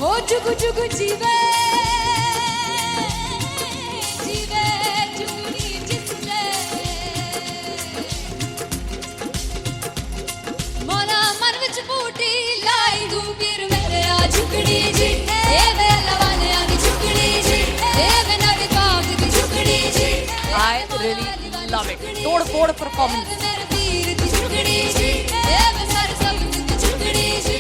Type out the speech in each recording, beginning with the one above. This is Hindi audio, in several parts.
ओ जुगु जुगु जीवे जीवे जुगनी जिसले मोला मन विच बूटी लाई दूबीर मेरे आ झुकड़ी जी ए वे लवाने आनी झुकड़ी जी ए वे नवी बाग दी झुकड़ी जी I really love it. तोड़ फोड़ परफॉर्मेंस।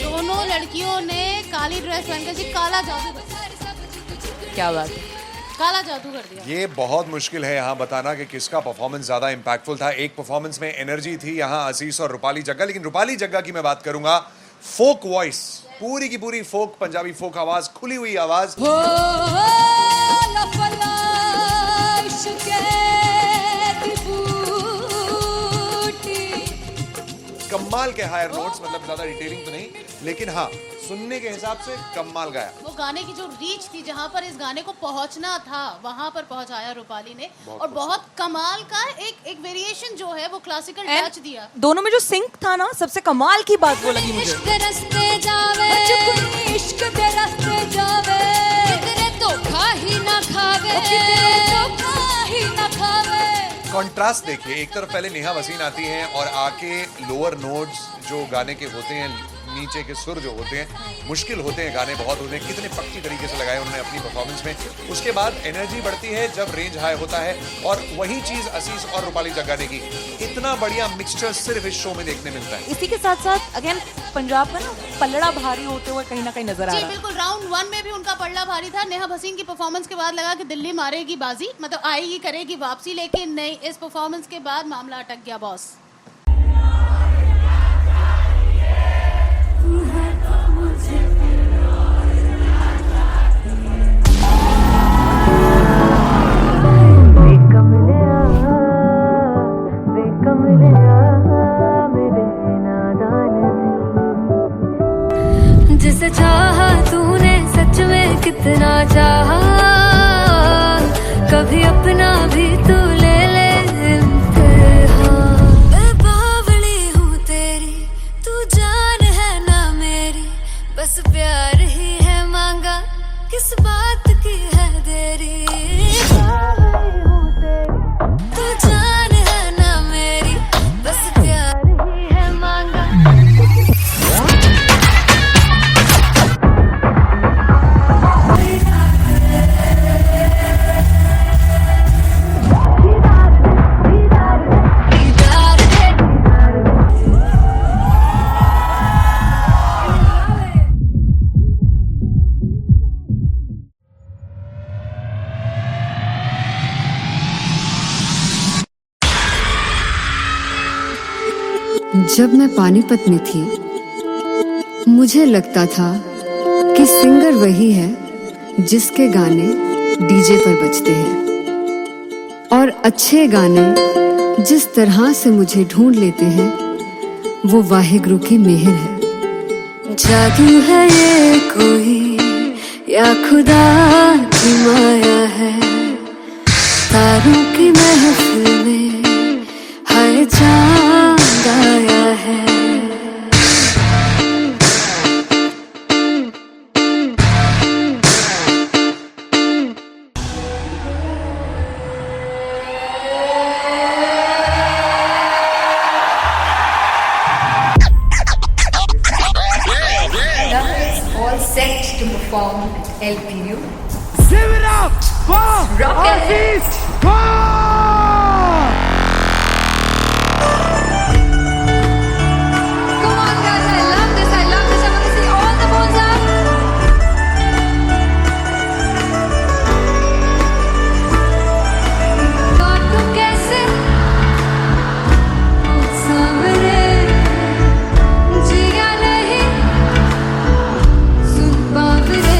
दोनों लड़कियों ने काली ड्रेस पहनकर जी काला जादू कर क्या बात है। काला जादू कर दिया। ये बहुत मुश्किल है यहाँ बताना कि किसका परफॉर्मेंस ज्यादा इंपैक्टफुल था। एक परफॉर्मेंस में एनर्जी थी यहाँ असीस और रूपाली जग्गा, लेकिन रूपाली जग्गा की मैं बात करूंगा फोक वॉइस, पूरी की पूरी फोक, पंजाबी फोक आवाज, खुली हुई आवाज। कमाल के हायर नोट्स, मतलब ज्यादा डिटेलिंग तो नहीं, लेकिन हाँ सुनने के हिसाब से कमाल गाया। वो गाने की जो रीच थी, जहाँ पर इस गाने को पहुंचना था वहां पर पहुंचाया रूपाली ने, और बहुत कमाल का एक वेरिएशन जो है वो क्लासिकल टच दिया। दोनों में जो सिंक था ना, सबसे कमाल की बात वो लगी मुझे। इश्क दे रास्ते जावे इश्क दे रास्ते जावे कितने धोखा ही ना खावे कितने धोखा ही ना खावे। कॉन्ट्रास्ट देखिए, एक तरफ पहले नेहा वसीन आती हैं और आके लोअर नोट्स जो गाने के होते हैं, नीचे के सुर जो होते हैं, मुश्किल होते हैं, गाने बहुत होते हैं, कितने पक्की तरीके से लगाए उन्होंने अपनी परफॉर्मेंस में। उसके बाद एनर्जी बढ़ती है जब रेंज हाई होता है, और वही चीज असीस और रूपाली जग्गा ने की। इतना बढ़िया मिक्सचर सिर्फ इस शो में देखने मिलता है। इसी के साथ साथ अगेन पंजाब का ना पलड़ा भारी होते हुए कहीं ना कहीं नजर आ जी रहा है। बिल्कुल, राउंड 1 में भी उनका पलड़ा भारी था। नेहा भसीन की परफॉर्मेंस के बाद लगा कि दिल्ली मारेगी बाजी, मतलब आएगी करेगी वापसी, लेकिन नहीं, इस परफॉर्मेंस के बाद मामला अटक गया बॉस। जिसे चाहा तूने सच में कितना चाहा, कभी अपना भी तू ले ले इम्तिहान। मैं बावली हूँ तेरी, तू जान है ना मेरी, बस प्यार ही है मांगा, किस बात की है देरी। बावली हूँ तेरी, तू जान है ना मेरी, बस प्यार ही है मांगा। जब मैं पानीपत में थी, मुझे लगता था कि सिंगर वही है जिसके गाने डीजे पर बजते हैं, और अच्छे गाने जिस तरह से मुझे ढूंढ लेते हैं वो वाहिगुरु की मेहर है। जादू है ये कोई या खुदा की माया है, तारों की महफिल में हर चांद आया है। All set to perform at LPU. Give it up for Aziz Khan! Come on guys, I love this, I love this. I want to see all the balls up. काटूं कैसे सामने जिया नहीं सुन पावरे।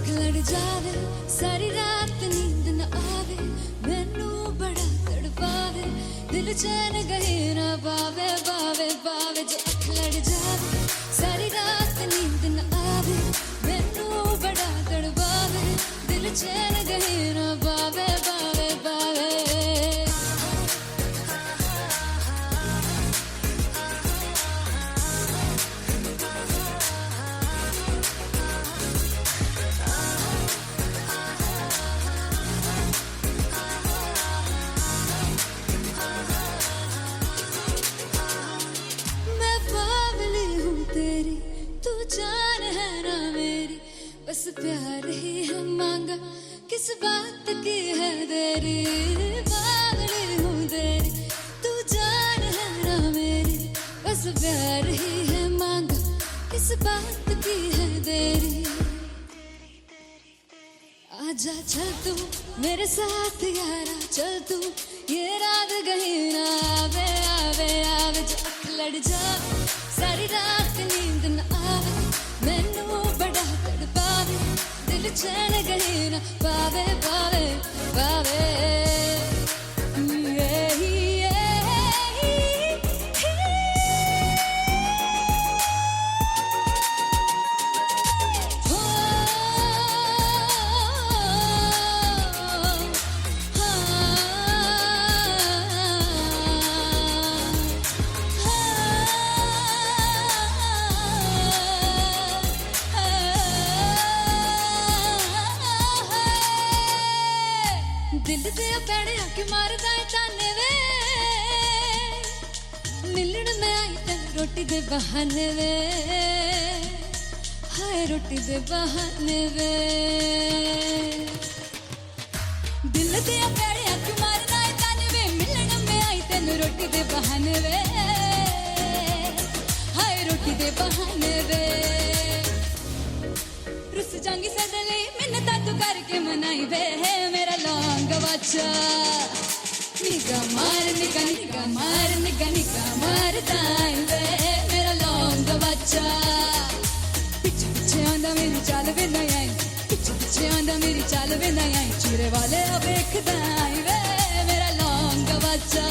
लड़ जावे सारी रात नींद न आवे मैनू बड़ा तड़पावे दिल चैन गहे ना पावे पावे पावे जो अख लड़ जावे सारी रात नींद न आवे मैनू बड़ा तड़पावे दिल चैन गहे ना पावे पावे पावे जान है ना मेरी बस प्यार ही है मांगा किस बात की है देरी बावली हूँ तेरी तू जान है ना मेरी बस प्यार ही है मांगा किस बात की है देरी आजा चल तू मेरे साथ यारा चल तू ये रात गही ना आवे आवे आवे जो अख लड़ जावे सारी रात नींद न आवे मैनू बड़ा तड़पावे दिल चैन गही ना पावे पावे पावे दिल दे पैड़े आके मारदा है ताने वे मिलन में आई तेन रोटी दे बहाने वे हाय रोटी दे बहाने वे दिल दे पैड़े आके मारदा है ताने वे मिलन में आई तेन रोटी दे बहाने वे हाय रोटी दे बहाने वे रुस जांगी सदले मिन्नता तू करके मनाई वे मेरा लौंग बच्चा निगा मार निगा निगा मार निगा निगा मार दाई वे मेरा लौंग बच्चा पीछे पीछे आंदा मेरी चाल वे नहीं आई पीछे पीछे आंदा मेरी चाल वे नहीं आई चूरे वाले अब देखदा आई वे मेरा लौंग बच्चा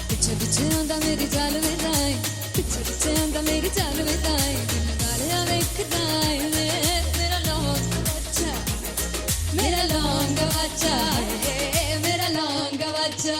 पीछे पीछे आंदा मेरी चाल वे नहीं आई पीछे पीछे आंदा मेरी चाल वे नहीं आई दिल वाले अब देखदा आई वे मेरा लौंग बच्चा मेरा लौंग बच्चा मेरा लौंग बच्चा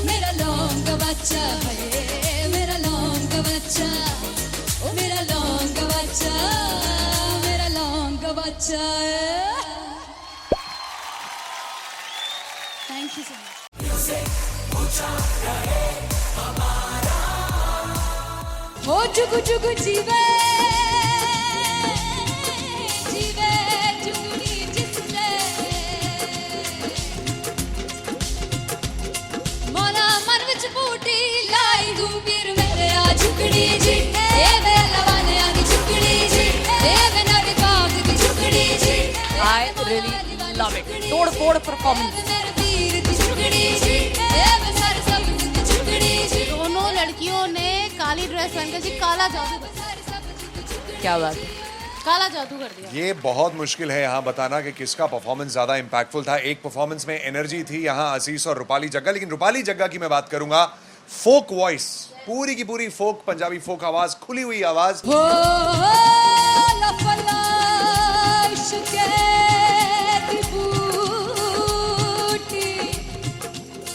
मेरा लौंग बच्चा मेरा लौंग बच्चा ओ मेरा लौंग बच्चा मेरा लौंग बच्चा थैंक यू सो मच हो जुगु जुगु जीवे जीवे जुगनी जिसले मौला मन विच बूटी लाई गुबीर मेरे आ झुकड़ी जी ए वे लवाने आ दी झुकड़ी जी ए वे नवी बाग दी झुकड़ी जी I really love it. तोड़ फोड़ परफॉर्मेंस. मेरे वीर दी झुकड़ी जी ए वे सारे सब दी झुकड़ी जी दोनों लड़कियों ने काली ड्रेस पहनकर जी काला जादू कर दिया क्या बात है. काला जादू कर दिया ये बहुत मुश्किल है यहाँ बताना कि किसका परफॉर्मेंस ज्यादा इम्पैक्टफुल था। एक परफॉर्मेंस में एनर्जी थी यहाँ असीस और रूपाली जग्गा, लेकिन रूपाली जग्गा की मैं बात करूंगा फोक वॉइस, पूरी की पूरी फोक पंजाबी फोक आवाज, खुली हुई आवाज। हो लफला इश्क़ दी बूटी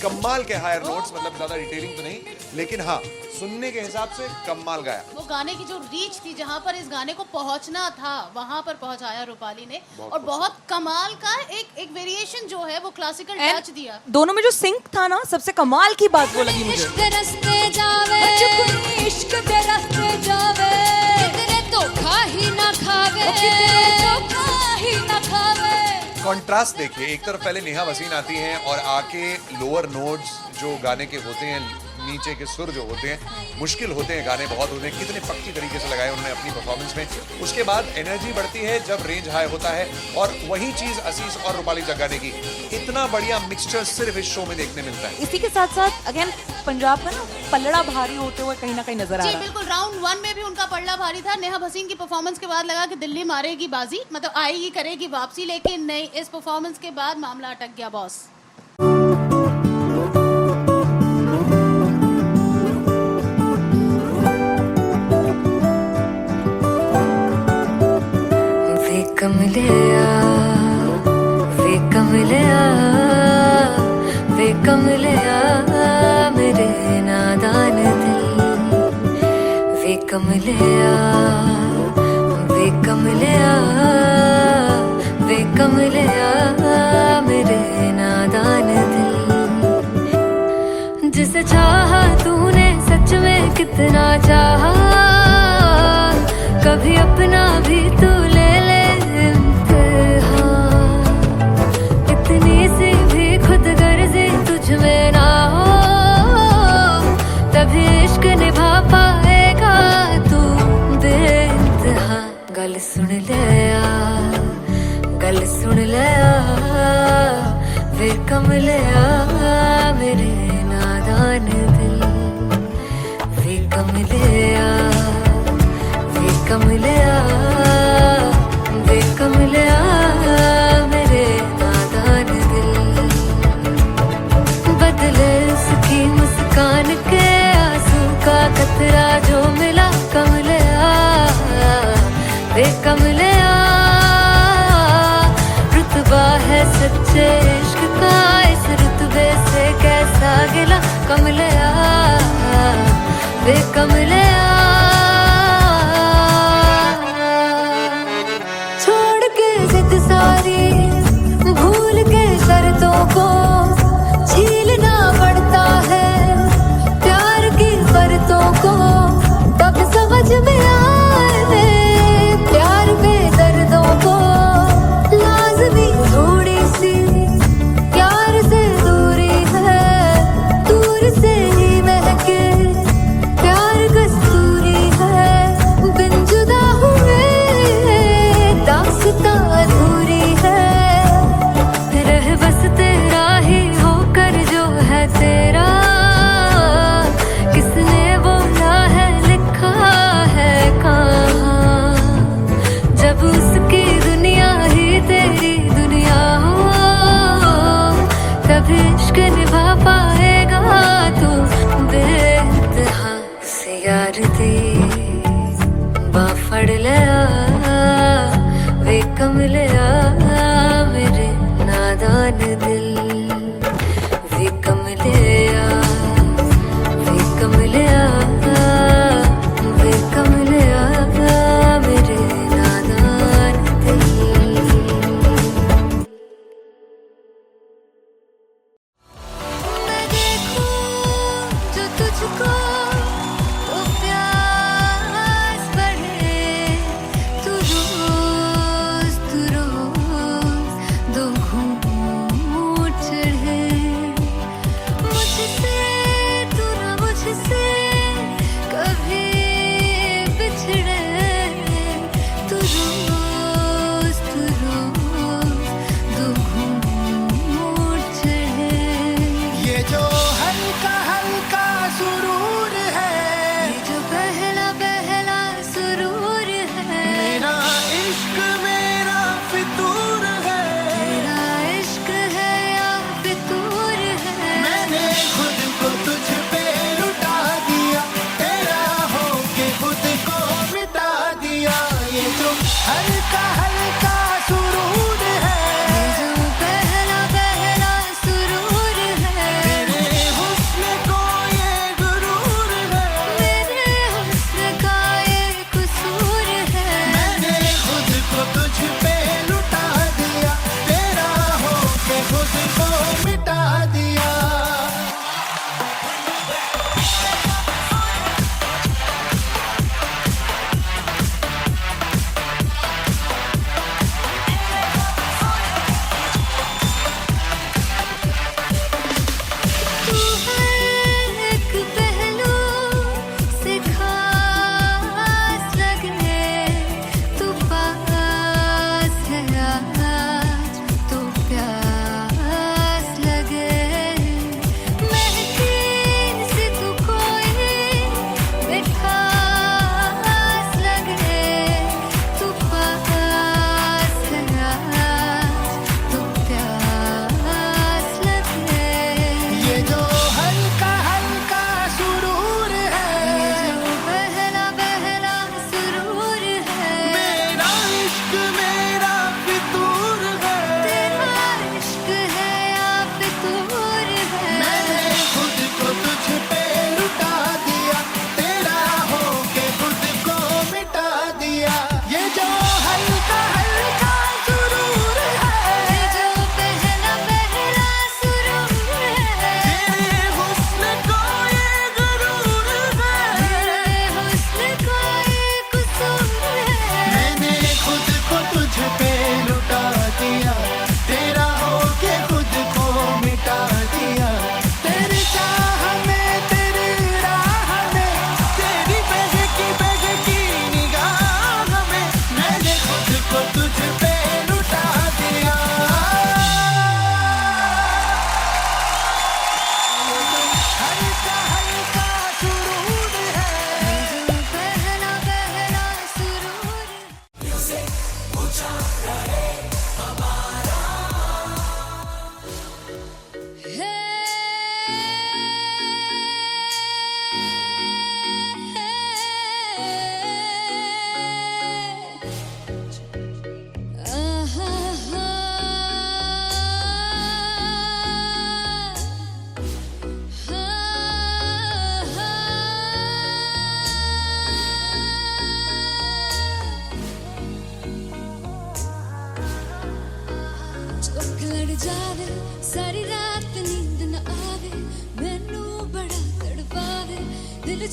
कमाल के हायर नोट्स, मतलब ज्यादा डिटेलिंग तो नहीं, लेकिन हाँ सुनने के हिसाब से कमाल गाया। वो गाने की जो रीच थी, जहाँ पर इस गाने को पहुंचना था वहां पर पहुंचाया रूपाली ने, और बहुत कमाल का एक वेरिएशन जो है वो क्लासिकल टच दिया। दोनों में जो सिंक था ना, सबसे कमाल की बात वो लगी मुझे। इश्क दे रस्ते जावे, इश्क दे रस्ते जावे, कितने धोखा ही ना खावे, कितने धोखा ही ना खावे। कॉन्ट्रास्ट देखिए, एक तरफ पहले नेहा वसीन आती हैं और आके लोअर नोट्स जो गाने के होते हैं, नीचे के सुर जो होते हैं, मुश्किल होते हैं, गाने बहुत होते हैं, कितने पक्की तरीके से लगाए उन्होंने अपनी परफॉर्मेंस में। उसके बाद एनर्जी बढ़ती है जब रेंज हाई होता है, और वही चीज असीस और रूपाली जगाने की, इतना बढ़िया मिक्सचर सिर्फ इस शो में देखने मिलता है। इसी के साथ साथ अगेन पंजाब का ना पलड़ा भारी होते हुए कहीं ना कहीं नजर आ जी रहा है। बिल्कुल, राउंड 1 में भी उनका पलड़ा भारी था। नेहा भसीन की परफॉर्मेंस के बाद लगा कि दिल्ली मारेगी बाजी, मतलब आएगी करेगी वापसी, लेकिन नहीं, इस परफॉर्मेंस के बाद मामला अटक गया बॉस। वे कमलिया, वे कमलिया, वे कमलिया, मेरे नादान दिल। वे कमलिया, वे कमलिया, वे कमलिया, मेरे नादान दिल। जिसे चाहा तूने सच में कितना चाहा, कभी अपना भी तू ले ले इम्तिहान। इतनी सी भी खुद गर्जी तुझ में ना हो, तभी इश्क निभा पाएगा तू बेइंतहा। गल सुन ले आ, गल सुन ले आ, वे कमलिया, मेरे नादान दिल। वे कमलिया, वे कमलिया, वे कमलिया, मेरे नादान दिल। बदले उसकी मुस्कान के आंसू का कतरा जो मिला कमलिया, वे कमलिया। रुतबा है सच्चे इश्क का, इस रुतबे से कैसा गिला कमलिया, वे कमलिया। छोड़ के जिद सारी, भूल के शर्तों को, झीलना पड़ता है प्यार की शर्तों को। तब समझ में आए प्यार में दर्दों को, लाज़मी थोड़ी सी प्यार से दूरी है, दूर से ही महके प्यार का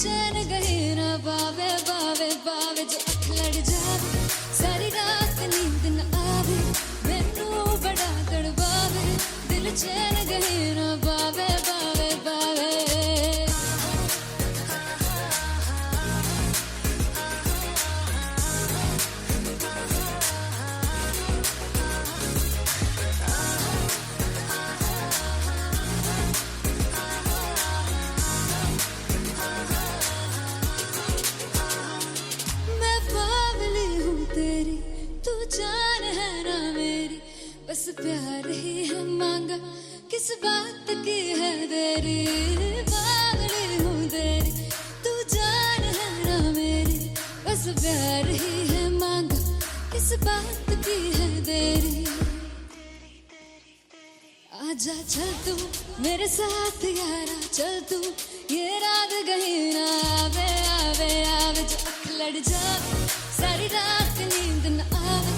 चैन गए ना बावे बावे बावे जो अख लड़ जावे सारी रात नींद न आवे मैनू बड़ा तड़पावे दिल चैन गए ना बावे बावे बावे जान है ना मेरी बस प्यार ही है मांगा किस बात की है देरी बावली हूँ तेरी तू जान है ना मेरी बस प्यार ही है मांगा किस बात की है देरी आजा चल तू मेरे साथ यारा चल तू ये रात गई ना आवे आवे आवे जो अख लड़ जावे सारी रात नींद न आवे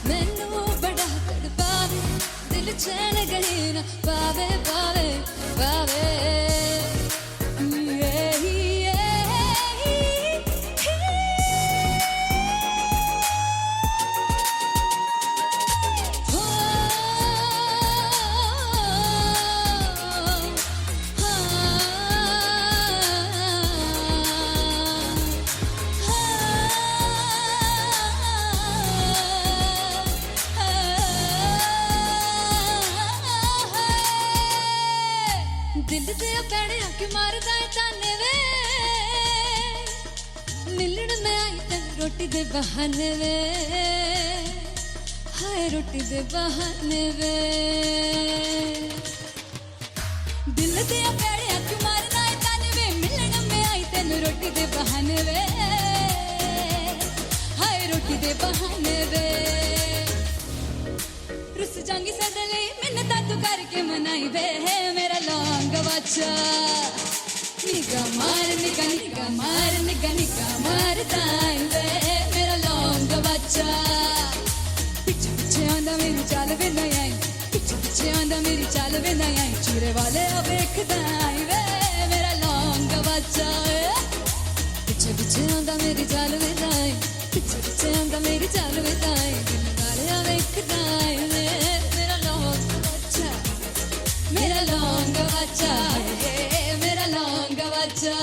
मैनू बड़ा तड़पावे दिल चैन गई ना पावे पावे पावे दिल दे पैड़े आके मारदा है ताने वे मिलन में आई तन रोटी दे बहाने वे हाय रोटी दे बहाने वे दिल दे पैड़े आके मारदा है ताने वे मिलन में आई तन रोटी दे बहाने वे हाय रोटी दे बहाने वे रुस जांगी सदले मिन्नता तू करके मनाई वे मेरा लौंग बच्चा निगा मार निगा निगा मार निगा निगा मार ताई वे मेरा लौंग बच्चा पीछे पीछे आंदा मेरी चाल वे नहीं आई पीछे पीछे आंदा मेरी चाल वे नहीं आई चूरे वाले अब देखदा आई वे मेरा लौंग बच्चा पीछे पीछे आंदा मेरी चाल वे नहीं आई पीछे पीछे आंदा मेरी चाल वे नहीं आई दिल वाले अब देखदा आई वे मेरा लौंग बच्चा मेरा लौंग बच्चा मेरा लौंग बच्चा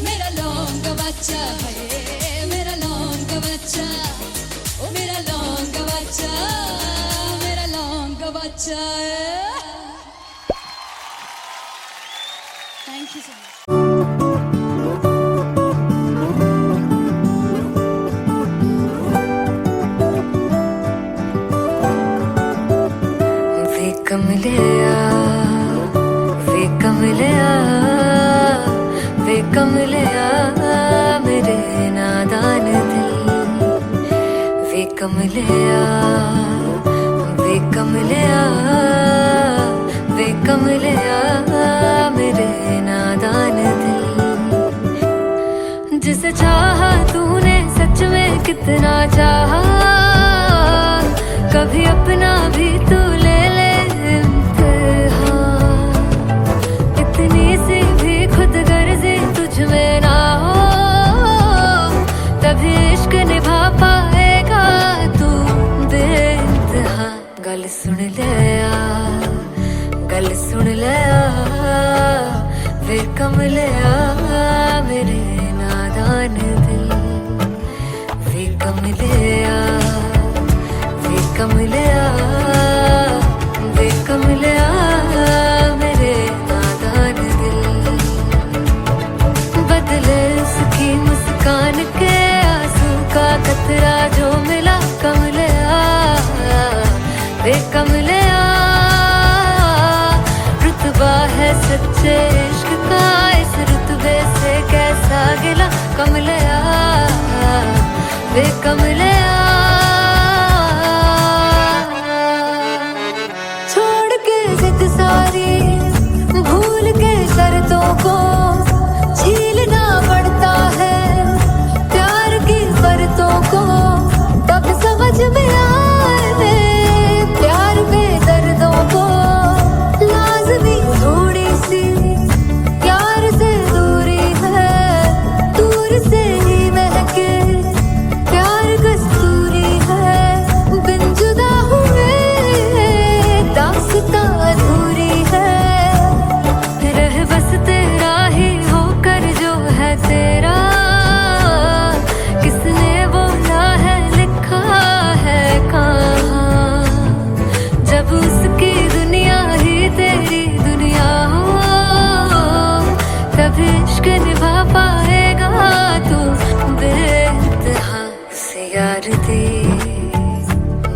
मेरा लौंग बच्चा मेरा लौंग बच्चा ओ मेरा लौंग बच्चा मेरा लौंग बच्चा थैंक यू सो मच वे कमलिया वे कमलिया वे कमलिया मेरे नादान दिल वे कमलिया वे कमलिया वे कमलिया मेरे नादान दिल जिसे चाहा तूने सच में कितना चाहा कभी अपना भी तू ले ले इम्तिहान इतनी सी भी खुद गर्जी तुझ में ना हो तभी इश्क निभा पाएगा तू बेइंतहा गल सुन लिया गल सुन लिया वे कमलिया मेरे नादान दिल वे कमलिया वे कमलिया वे कमलिया मेरे नादान दिल बदले उसकी मुस्कान के आंसू का कतरा जो मिला कमलिया वे कमलिया रुतबा है सच्चे इश्क का इस रुतबे से कैसा गिला कमलिया वे कमलिया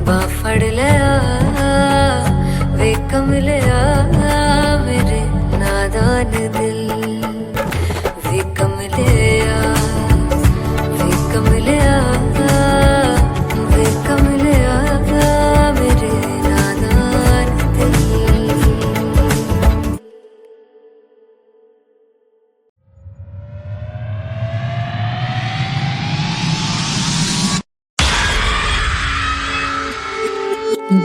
बांह फड़ लिया वे कमलिया मेरे नादान दिल वे कमलिया वे कमलिया वे कमलिया मेरे नादान दिल।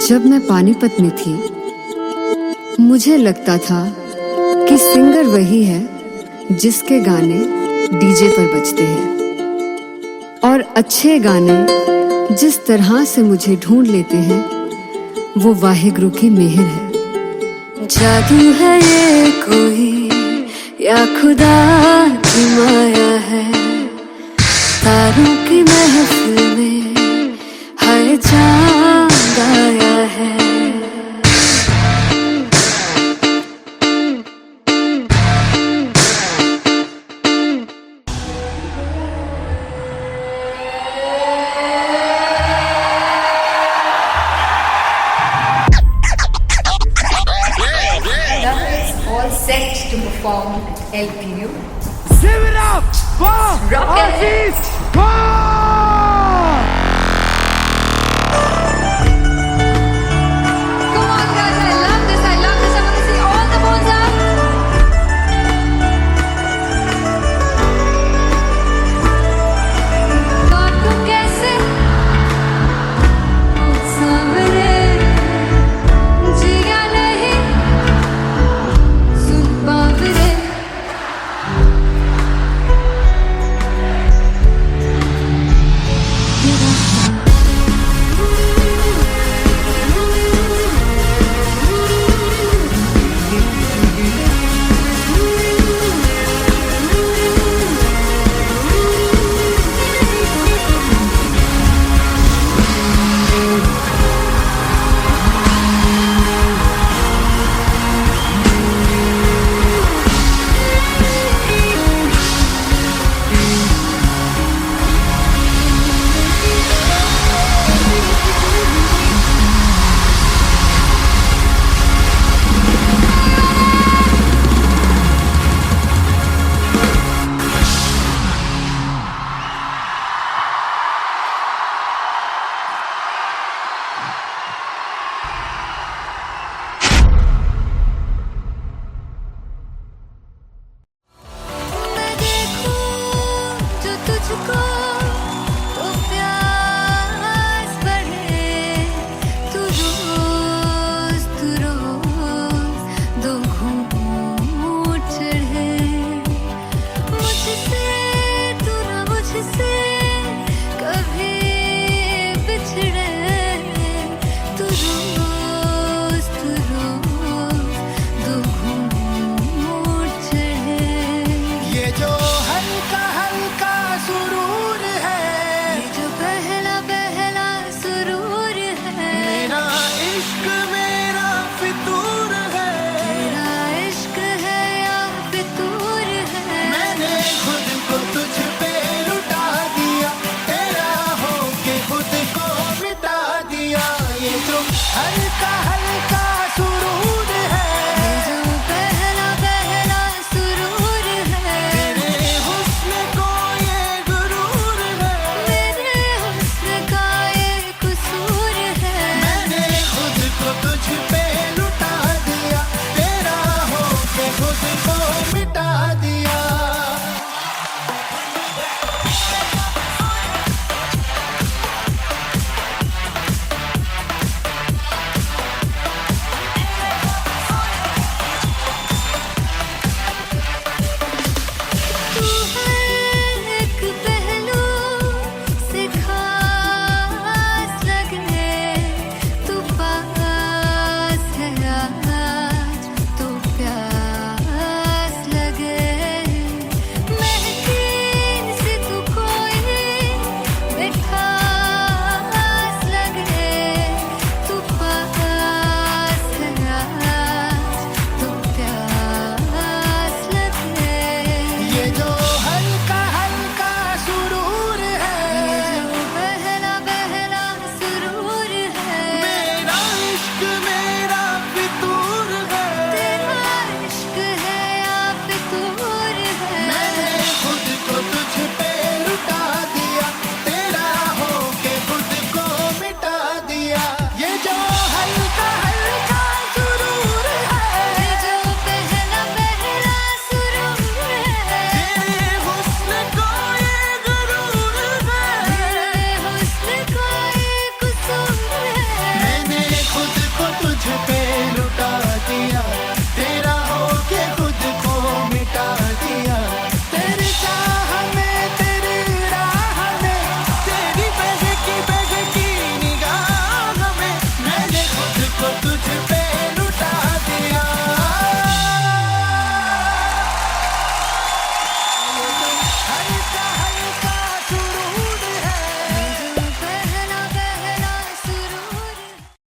जब मैं पानीपत में थी मुझे लगता था कि सिंगर वही है जिसके गाने डीजे पर बजते हैं, और अच्छे गाने जिस तरह से मुझे ढूंढ लेते हैं वो वाहिगुरु की मेहर है। जादू है ये कोई या खुदा की माया है, तारों की महफिल में हर चांद आया है। All set to perform at LPU. Give it up for Rock and Hafiz Khan! Come on guys, I love this, I love this. I want to see all the balls up. काटूं कैसे सामने जिया नहीं सुन पावरे।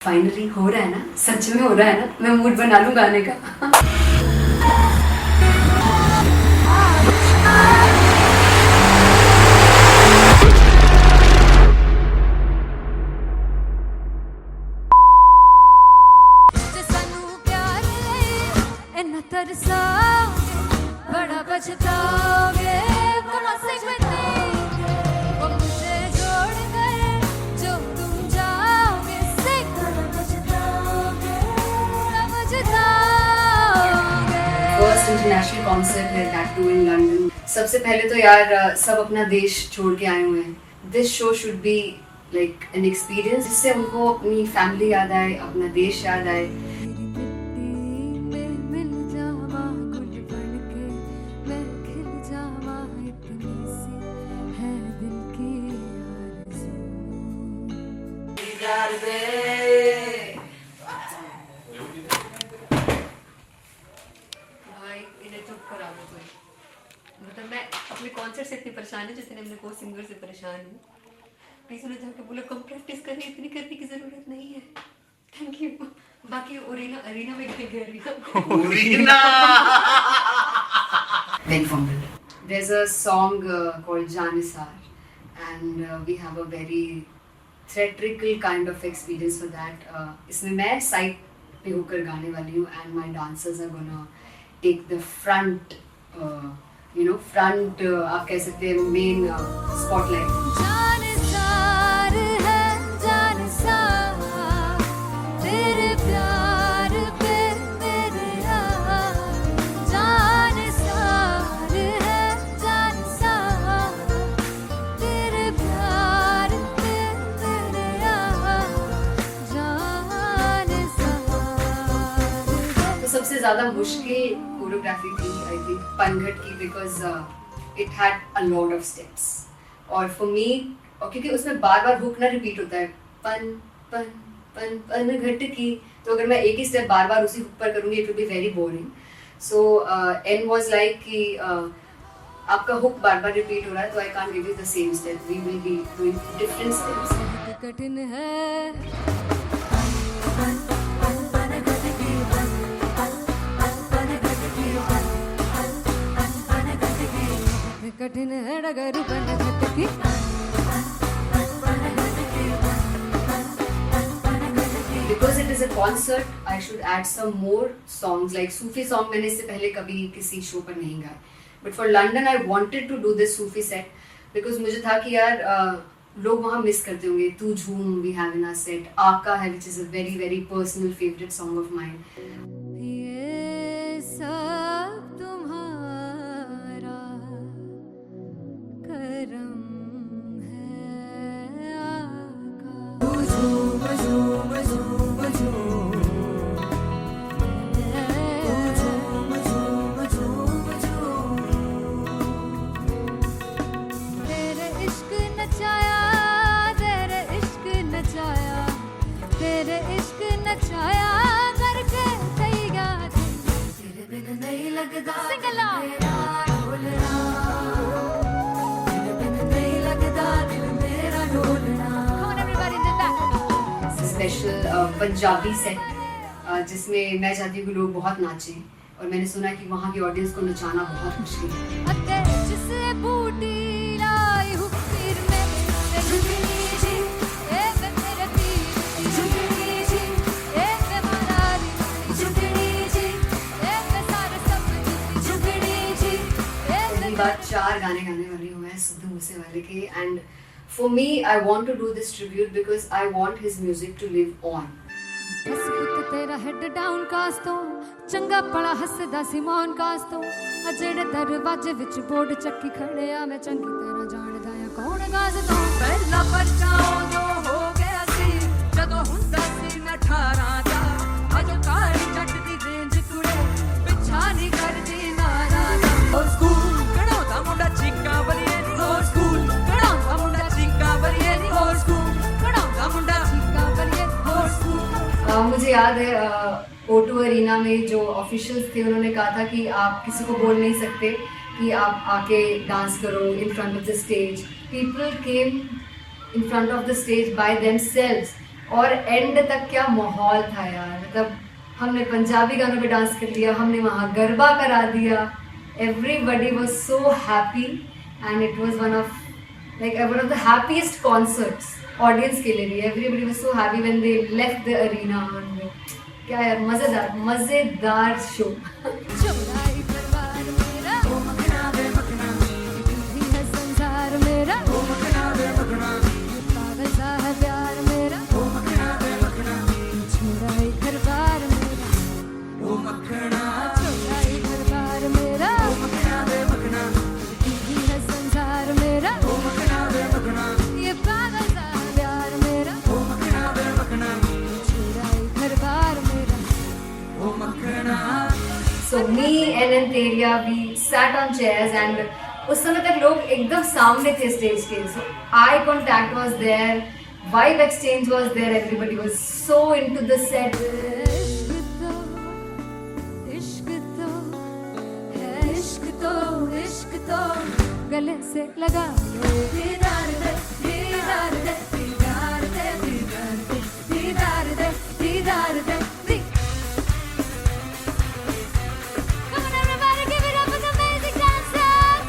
फाइनली हो रहा है ना, सच में हो रहा है ना, मैं मूड बना लूं गाने का। जे सानू प्यार ले इन्ना तरसाओगे, बड़ा पछताओगे, कहाँ से बनेंगे वो मुझे छोड़ कर जो तुम जाओगे, से बड़ा पछताओगे, बड़ा पछताओगे। फर्स्ट इंटरनेशनल कॉन्सर्ट है दैट टू इन लंदन। सबसे पहले तो यार सब अपना देश छोड़ के आए हुए हैं। This show should be like an experience जिससे उनको अपनी फैमिली याद आए, अपना देश याद आए। मिल जावा गुल बनके, मैं खिल जावा, इतनी सी है दिल की भाई इन्हें चुप करा दो कोई। मतलब मैं अपने कॉन्सर्ट से इतनी परेशान हूँ जितने अपने को सिंगर से परेशान हूँ। प्लीज उन्हें जाके बोलो कम प्रैक्टिस करें, इतनी करने की जरूरत नहीं है। Thank you. बाकी अरीना में गई Very fumble. There's a song called Janisar, and we have a very theatrical kind of experience for that. इसमें मैं साइड पे होकर गाने वाली हूँ, and my dancers are gonna take the front, front आप कह सकते हैं main spotlight. जानसार है जानसार, तेरे प्यार पे मेरे यार। जानसार है जानसार, तेरे प्यार पे मेरे यार। जानसार है। तो सबसे ज़्यादा मुश्किल कोरियोग्राफी थी आई थिंक पनघट की, because it had a lot of steps. और फॉर मी, और क्योंकि उसमें बार बार हुक ना रिपीट होता है, पन पन पन पन घट की, तो अगर मैं एक ही स्टेप बार बार उसी हुक पर करूँगी it will be very boring. So an was like कि आपका हुक बार बार रिपीट हो रहा है, तो I can't give you the same step, we will be doing different steps. कठिन है कठिन है डगर बनघट की। Because it is a concert, I should add some more songs like Sufi song. मैंने इससे पहले कभी किसी शो पर नहीं गाए, but for London I wanted to do this Sufi set because मुझे था कि यार लोग वहाँ मिस करते होंगे। तू झूम we have in our set, आका है which is a very very personal favorite song of mine. ये सब तुम्हारा करम है आका। झूम झूम झूम झूम, झूम झूम झूम झूम। तेरे इश्क नचाया, तेरे इश्क नचाया, तेरे इश्क नचाया करके तैयार। तेरे बिन नहीं लगता सिंगला ढोलना, तेरे बिन नहीं लगता दिल मेरा ढोलना। Come on everybody do that. Special Punjabi set जिसमें मैं चाहती हूँ कि लोग बहुत नाचें, और मैंने सुना कि वहाँ की ऑडियंस को नचाना बहुत मुश्किल है। अते जिसे बूटी लाई हूँ पीर में, झुकनी जी ए वे मेरे पीर की झुकनी जी, ए वे मनाली झुकनी जी, ए वे सारे सब की झुकनी जी, ए पहली बार 4 गाने गाने वाली हूँ मैं सिद्धू मूसेवाले के, and for me I want to do this tribute because I want his music to live on. बस पुत तेरा हेड डाउन कास तो चंगा पड़ा हसदा सिमोन कास तो, अजड़े दरवाजे विच बोर्ड चक्की खड़े आ, मैं चंगी तरह जानदा आ कौन गाज तो। पहला बचाओ जो हो गया सी जदों हुंदा सी मैं 18 दा, अजो काली जट दी रेंज कुड़े पिछा नहीं करदी नाराज़। और स्कूल कढ़ाउंदा मुंडा चीका बलिए नी, और स्कूल कढ़ाउंदा मुंडा चीका बलिए नी, और स्कूल कढ़ाउंदा मुंडा चीका बलिए, और स्कूल। मुझे याद है O2 अरीना में जो ऑफिशियल्स थे उन्होंने कहा था कि आप किसी को बोल नहीं सकते कि आप आके डांस करो in front of the stage. People came in front of the stage by themselves और एंड तक क्या माहौल था यार, मतलब हमने पंजाबी गानों पे डांस कर लिया, हमने वहाँ गरबा करा दिया, everybody was so happy and it was one of the happiest concerts audience के लिए भी. Everybody was so happy when they left the arena. क्या यार, मजेदार शो. चौराई परिवार मेरा, ओ मखना वे मखना, तू ही है संसार मेरा, ओ मखना वे मखना, पागल सा है प्यार मेरा, ओ मखना वे मखना, चौराई परिवार मेरा, ओ मखना, चौराई परिवार मेरा, ओ मखना वे मखना, तू ही है संसार मेरा, ओ मखना वे मखना, ये पागल सा है प्यार मेरा, ओ मखना वे मखना, चौराई परिवार मेरा. So me and Anteria, we sat on chairs and उस समय तक लोग एकदम सामने थे स्टेज के. So eye contact was there, vibe exchange was there, everybody was so into the set. इश्क तो है, इश्क तो गले से लगा लो. दीदार दे, दीदार दे, दीदार दे, दीदार दे, दीदार दे, दीदार दे. Come on everybody, give it up for the amazing dancers.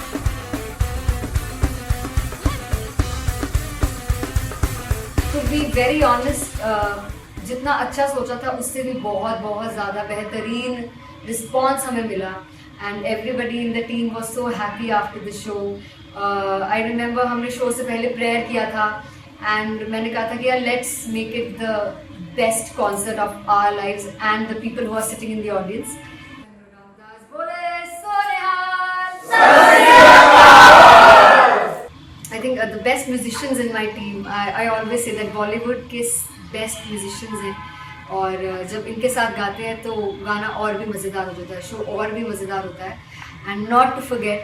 To be very honest, जितना अच्छा सोचा था उससे भी बहुत बहुत ज़्यादा बेहतरीन रिस्पॉन्स हमें मिला. And everybody in the team was so happy after the show. I remember हमने शो से पहले प्रेयर किया था एंड मैंने कहा था कि यार let's make it the best concert of our lives and the people who are sitting in the audience. I think the best musicians in my team, I always say that Bollywood के best musicians हैं और जब इनके साथ गाते हैं तो गाना और भी मज़ेदार हो जाता है, शो और भी मज़ेदार होता है. And not to forget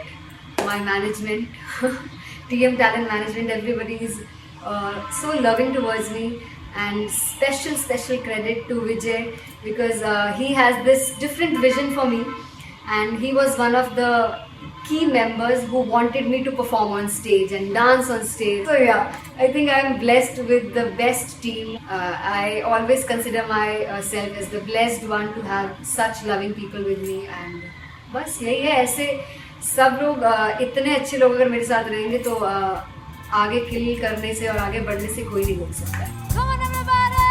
my management, TM Talent Management, everybody is so loving towards me, and special credit to Vijay because he has this different vision for me and he was one of the key members who wanted me to perform on stage and dance on stage. So yeah, I think I am blessed with the best team. I always consider myself as the blessed one to have such loving people with me and बस यही है. ऐसे सब लोग इतने अच्छे लोग अगर मेरे साथ रहेंगे तो आगे किल करने से और आगे बढ़ने से कोई नहीं रोक सकता है. Come on everybody.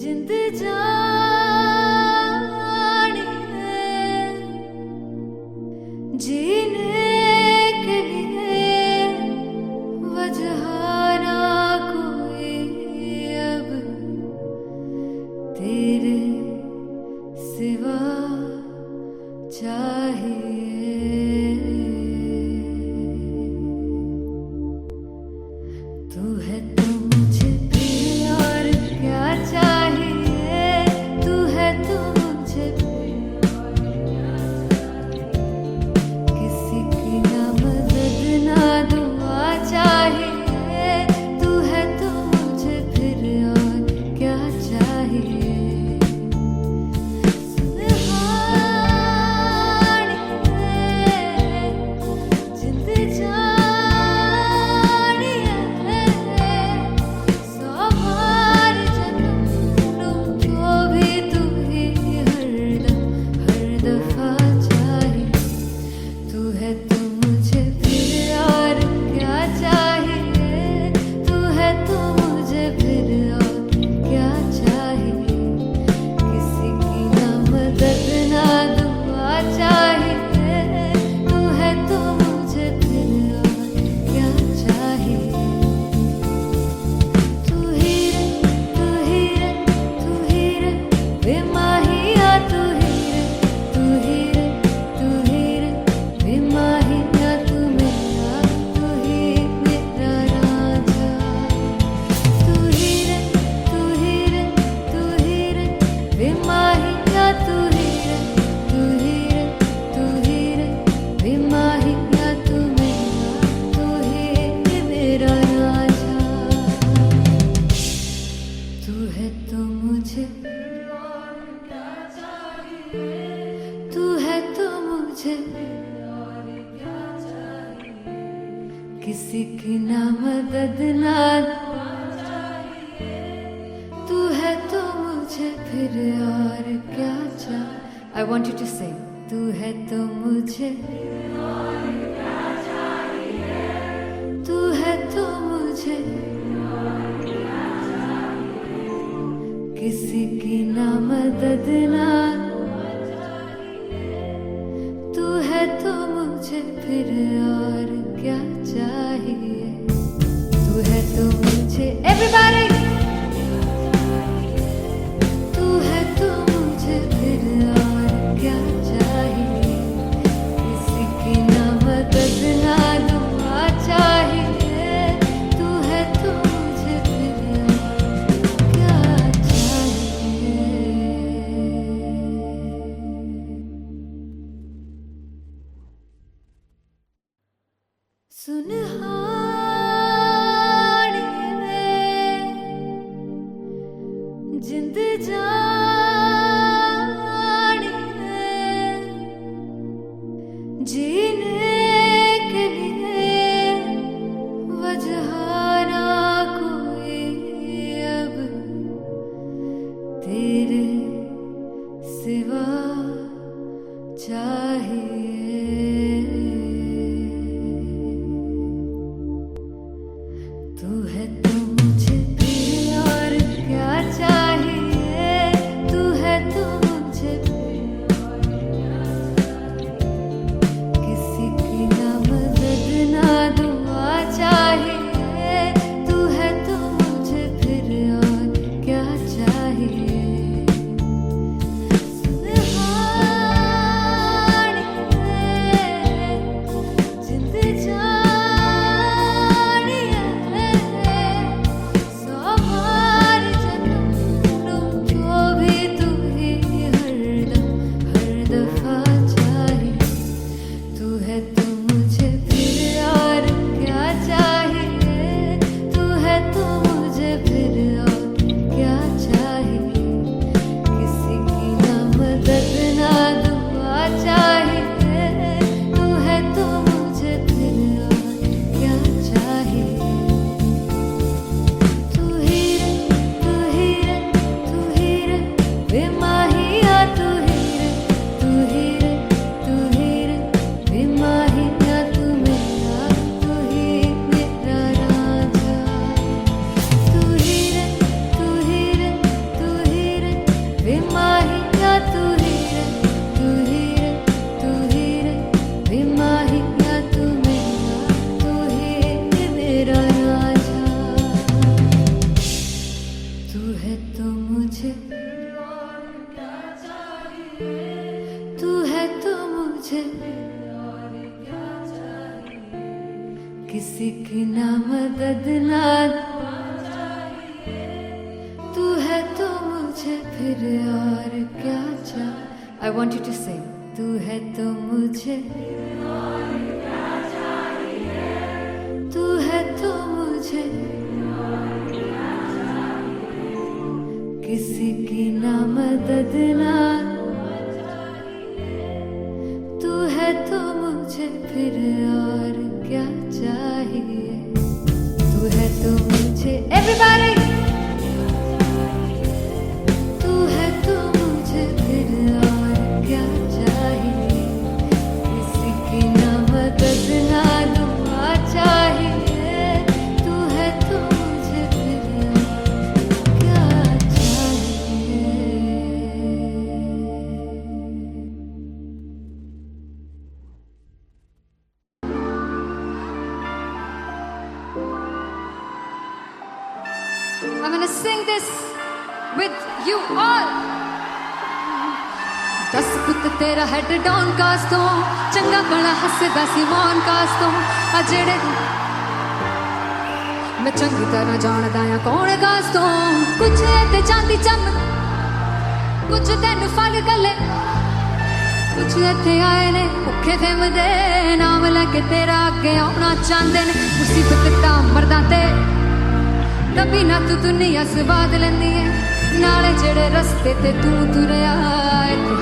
जिंद जानी है जीने के लिए वजह ना कोई अब तेरे सिवा चाहिए. तू है तो मुझे फिर और क्या चाहिए, तू है तो मुझे फिर और क्या चाहिए. किसी की ना मदद ना दुआ चाहिए, तू है तो मुझे फिर और क्या चाहिए. सुनहानी है जिंद जानी है, सौ बार जन्म लूं तो भी तू ही हरदम हर दफा चाहिए. तू है तो मुझे फिर और क्या चाहिए, तू है तो मुझे फिर और क्या चाहिए. किसी की ना मदद ना दुआ चाहिए, तू है तो मुझे फिर और क्या चाहिए. तू ही रे, तू ही रे, तू ही रे बेमाहिया, तू ही रे, तू ही रे, तू ही रे बेमाहिया, तू मेरा, तू ही मेरा राजा. तू ही रे, तू ही रे, तू ही रे या तू ही रे, तू ही रे, तू ही रे बेमाही या तू मेरा, तू ही मेरा राजा। तू है तो मुझे, तू है तो मुझे किसी की ना मदद ना, तू है तो मुझे फिर और क्या चाह। I want you to sing. तू है तो मुझे, तू है तो मुझे किसी की ना मदद ना, तू है तो मुझे फिर और क्या चाहिए। तू है तो मुझे everybody, तू है तो मुझे फिर और क्या चाहिए। किसी की ना मदद ना दुआ चाहिए, तू है तो मुझे फिर और क्या चाहिए। सुनहानिए जिंद जानिए, जीने के लिए वजह ना कोई अब तेरे सिवा चाहिए। तू है तो मुझे फिर और क्या चाहिए, तू है तो मुझे किसी की ना मदद ना दुआ चाहिए, तू है तो मुझे फिर और क्या चाहिए। जिंद जानिए सौ बार जन्म लूं जो भी तू ही हरदम हर दफा चाहिए। तू है तो मुझे फिर और क्या चाहिए, तू है तो मुझे फिर और क्या चाहिए। किसी की ना मदद ना दुआ चाहिए, तू है तो मुझे फिर और क्या चाहिए। तू ही रे, तू ही रे, तू ही रे बेमाहिया, तू ही रे, तू ही रे, तू ही रे बेमाहिया तू मेरा, तू ही मेरा राजा। तू ही रे, तू ही रे, तू ही रे बेमाहिया, तू ही रे, तू ही रे, तू ही रे बेमाहिया तू मेरा, तू ही मेरा राजा। तू है तो मुझे, तू है तो मुझे किसी की ना मदद ना, तू है तो मुझे फिर और क्या चाह। I want you to sing. तू है तो मुझे, तू है तो मुझे किसी की ना मदद ना, तू है तो मुझे फिर और क्या चाहिए। तू है तो मुझे everybody, तू है तो मुझे फिर और क्या चाहिए। किसी की ना मदद ना दुआ चाहिए, तू है तो मुझे फिर और क्या चाहिए। I'm gonna sing this with you all. दस पुत तेरा हेड डाउन कास तो चंगा बड़ा हसदा सिमोन कास तो आ जेड़े मैं चंगी तरह जानदा आ कौन कास तो कुछ ते चांदी चम कुछ तेन फल गले कुछ इत्थे आए ने भुखे फिमदे नाम लैके तेरा अगे आउणा चाहंदे ने मुसीबत तां मरदा ते तभी ना तू दुनिया स्वाद लैंदी है नाले जेड़े रस्ते ते तू तुरया इत्थे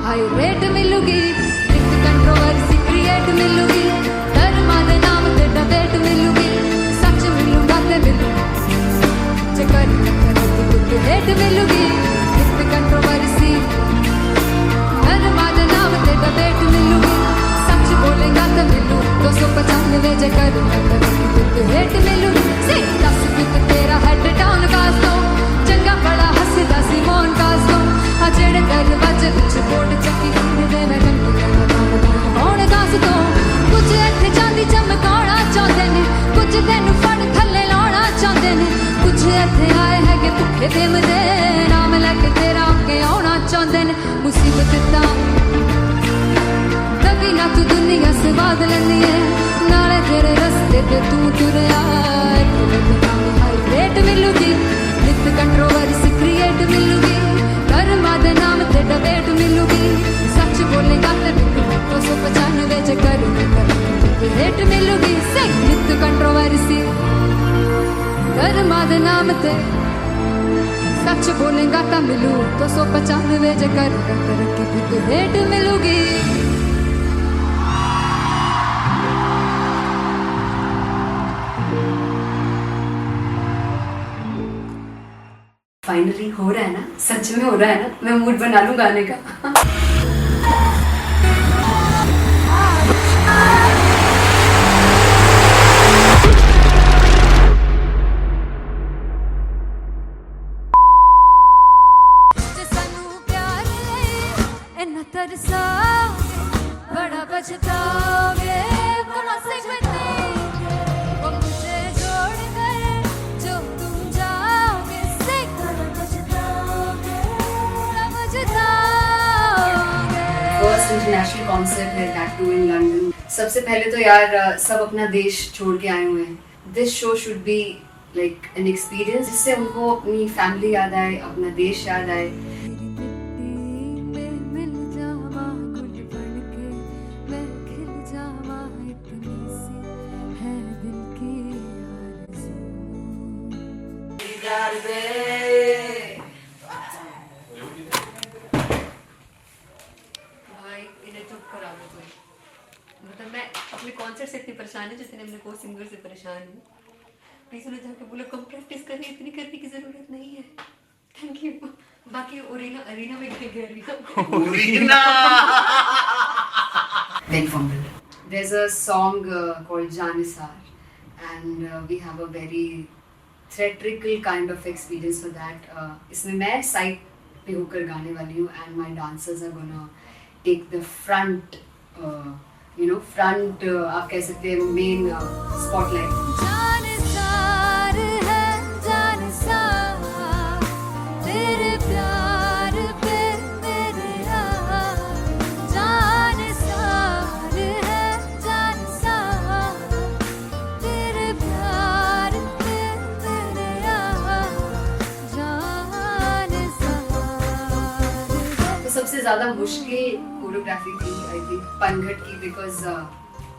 हाई रेट मिलूगी इक कंट्रोवर्सी क्रिएट मिलूगी धर्मां दे नाम ते डिबेट मिलूगी सच मिलूगा ते मिलू जे कर तो रेट मिलूगी इक कंट्रोवर्सी धर्मां दे नाम ते डिबेट मिलूगी सच बोलेगा तो मिलू 295 जे कर तो रेट मिलूगी से 10 पिक तेरा हेड डाउन कास दो चंगा बड़ा हसदा सी मोहन कास दो आ जेड़े दरवाजे विच बोर्ड चक्की दे मैं घंटी होण कास दो कुछ इत्थे चांदी चमकाउणा चाहंदे ने कुछ तैनू फड़ थल्ले लाउणा चाहंदे ने कुछ इत्थे आए हैगे भुखे फिमदे नाम लैके तेरा अगे आउणा चाहंदे ने मुसीबत तां तभी ना तू दुनिया स्वाद लैंदी है नाले तेरे रस्ते ते तू तुरया हाई रेट मिलूगी नित कंट्रोवर्सी क्रिएट मिलूगी धर्मां दे नाम ते डिबेट मिलूगी सच बोलेगा ते मिलू 295 जे कर रेट मिलूगी से नित कंट्रोवर्सी धर्मां दे नाम ते सच बोलेगा ता मिलू 295 जे कर रेट मिलूगी फाइनली हो रहा है ना, सच में हो रहा है ना, मैं मूड बना लूं गाने का। बड़ा पछताओगे वो मुझे छोड़ कर जो तुम जाओगे से फर्स्ट इंटरनेशनल कॉन्सर्ट है दैट टू इन लंदन। सबसे पहले तो यार सब अपना देश छोड़ के आए हुए हैं। This show should be like an experience जिससे उनको अपनी फैमिली याद आए, अपना देश याद आए। मतलब मैं अपने कॉन्सर्ट से इतनी परेशान है जितने अपने को सिंगर से परेशान हूँ। प्लीज उन्हें जाके बोलो कम प्रैक्टिस करनी, इतनी करने की जरूरत नहीं है। Thank you. बाकी अरीना में गए arena Big fumble. There's a song called Janisar and we have a very theatrical kind of experience for that. इसमें मैं साइड पे होकर गाने वाली हूँ and my dancers are gonna take the front आप कह सकते हैं मेन स्पॉटलाइट। जानसार है जानसार तेरे प्यार पे मेरे जानसार है जानसार तेरे प्यार पे मेरे जानसार। तो सबसे ज्यादा मुश्किल कोरियोग्राफी थी आई थिंक पनघट की, because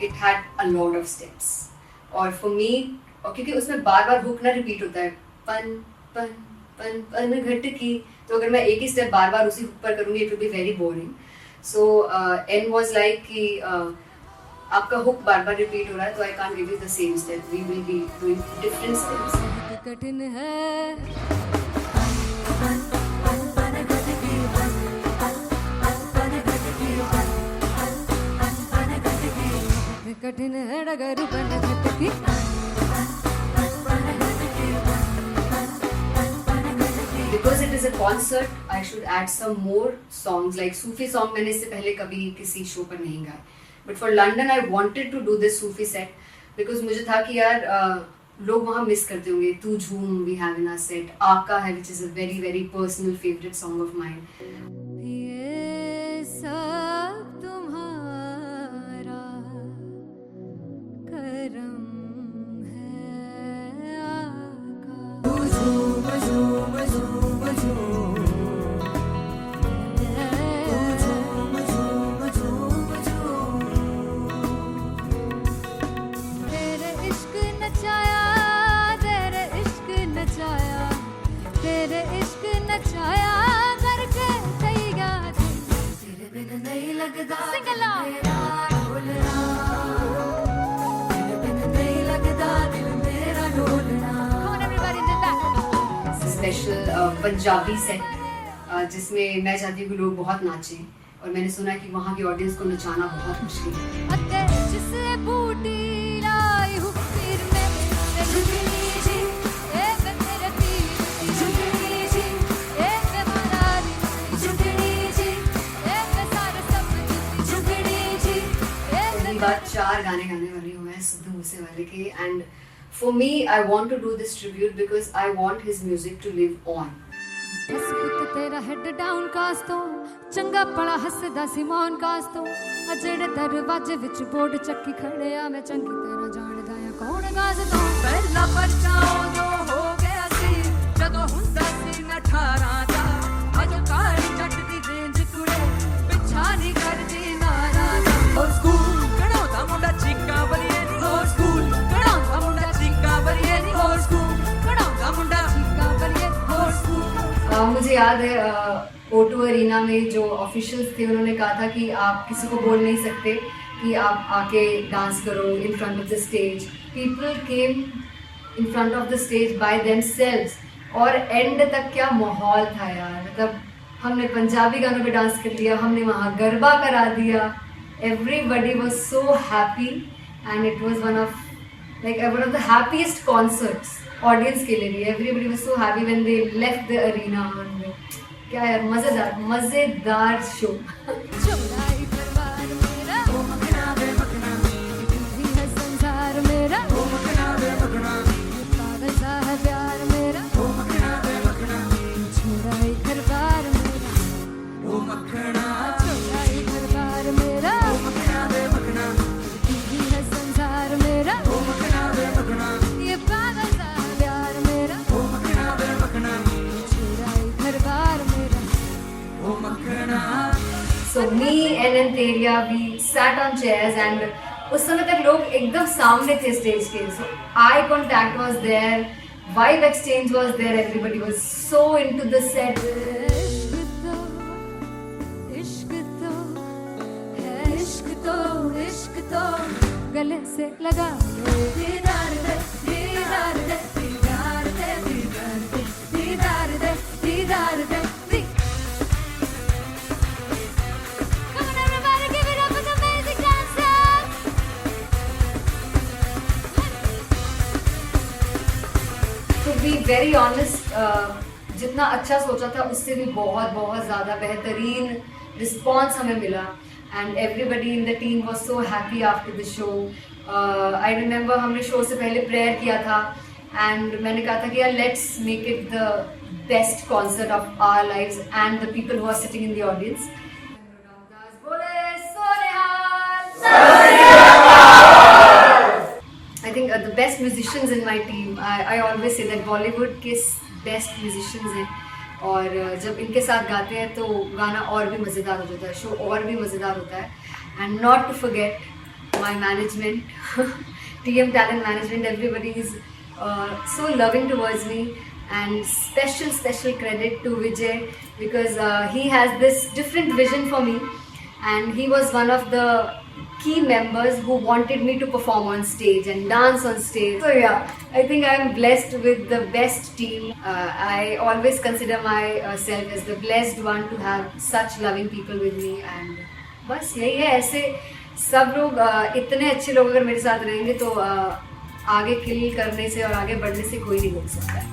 it had a lot of steps और फॉर मी क्योंकि उसमें बार बार हुक ना रिपीट होता है पन पन पन पनघट की, तो अगर मैं एक ही स्टेप बार बार उसी हुक पर करूंगी it will be very boring. So an was like कि आपका हुक बार बार रिपीट हो रहा है तो I can't give you the same step, we will be doing different steps. कठिन है कठिन है डगर पनघट की। Because it is a concert, I should add some more songs like Sufi song. मैंने इससे पहले कभी किसी शो पर नहीं गाए, but for London I wanted to do this Sufi set because मुझे था कि यार लोग वहाँ मिस करते होंगे। तू झूम we have in our set, आका है which is a very very personal favorite song of mine. ये सब तुम्हारा करम है आका। पंजाबी सेट जिसमें मैं चाहती हूँ कि लोग बहुत नाचें, और मैंने सुना है कि वहाँ की ऑडियंस को नचाना बहुत मुश्किल है। जिससे बूटी लाई हूँ फिर मैं झुकनी जी, ए मैं तेरे पीर की झुकनी जी, ए मैं मनाली की झुकनी जी, ए मैं सारे सपने की झुकनी जी, ए पहली बार 4 गाने गाने वाली हूँ मैं सिद्धू मूसेवाले के, and for me I want to do this tribute because I want his music to live on. बस पुत तेरा हेड डाउन कास तो चंगा पड़ा हसदा सिमोन कास तो अजड़े दरवाजे विच बोर्ड चक्की खड़े आ मैं चंगी तेरा जानदा आ कौन गास तो ਪਹਿਲਾ ਬੱਚਾ ਉਦੋਂ ਹੋ ਗਿਆ ਸੀ ਜਦੋਂ ਹੁੰਦਾ ਸੀ ਮੈਂ 18 ਦਾ ਅੱਜ ਕਾਲੀ ਜੱਟ ਦੀ ਰੇਂਜ ਕੁੜੇ ਪਿੱਛਾ ਨਹੀਂ ਕਰਦੀ ਨਾਰਾ ਦਾ ਹੋਰ ਸਕੂਲ ਕਢਾਉਂਦਾ ਮੁੰਡਾ ਚੀਕਾਂ ਬਲੀਏ ਨੀ ਹੋਰ ਸਕੂਲ ਕਢਾਉਂਦਾ ਮੁੰਡਾ ਚੀਕਾਂ ਬਲੀਏ ਨੀ ਹੋਰ ਸਕੂਲ ਕਢਾਉਂਦਾ ਮੁੰਡਾ ਚੀਕਾਂ ਬਲੀਏ ਹੋਰ ਸਕੂਲ मुझे याद है O2 अरीना में जो ऑफिशियल्स थे उन्होंने कहा था कि आप किसी को बोल नहीं सकते कि आप आके डांस करो in front of the stage. People came in front of the stage by themselves, और एंड तक क्या माहौल था यार, मतलब हमने पंजाबी गानों पे डांस कर लिया, हमने वहाँ गरबा करा दिया, everybody was so happy and it was one of the happiest concerts audience के लिए भी। Everybody was so happy when they left the arena. क्या यार, मजेदार शो। चौराई परिवार मेरा ओ मखना वे मखना भी है संसार मेरा ओ मखना वे मखना पागल सा है प्यार मेरा ओ मखना वे मखना चौराई परिवार मेरा ओ मखना चौराई परिवार मेरा ओ मखना वे मखना भी है संसार मेरा ओ मखना वे मखना ये पागल सा है प्यार मेरा ओ मखना वे मखना चौराई परिवार मेरा। So me and Anteria, we sat on chairs and उस समय तक लोग एकदम सामने थे स्टेज के, so eye contact was there, vibe exchange was there, everybody was so into the set. इश्क तो गले से लगा दीदार दे दीदार दे दीदार दे दीदार दे दीदार दे दीदार दे। Come on everybody, give it up for the amazing dancers. To be very honest, जितना अच्छा सोचा था उससे भी बहुत ज़्यादा बेहतरीन रिस्पॉन्स हमें मिला, and everybody in the team was so happy after the show. I remember हमने शो से पहले प्रेयर किया था, एंड मैंने कहा था कि यार let's make it the best concert of our lives and the people who are sitting in the audience. I think the best musicians in my team, I always say that Bollywood के best musicians हैं, और जब इनके साथ गाते हैं तो गाना और भी मज़ेदार हो जाता है, शो और भी मज़ेदार होता है। And not to forget my management, TM Talent Management, everybody is so loving towards me, and special credit to Vijay because he has this different vision for me, and he was one of the key members who wanted me to perform on stage and dance on stage. So yeah, I think I am blessed with the best team. I always consider myself as the blessed one to have such loving people with me, and बस यही है। ऐसे सब लोग इतने अच्छे लोग अगर मेरे साथ रहेंगे तो आगे किल करने से और आगे बढ़ने से कोई नहीं रोक सकता है।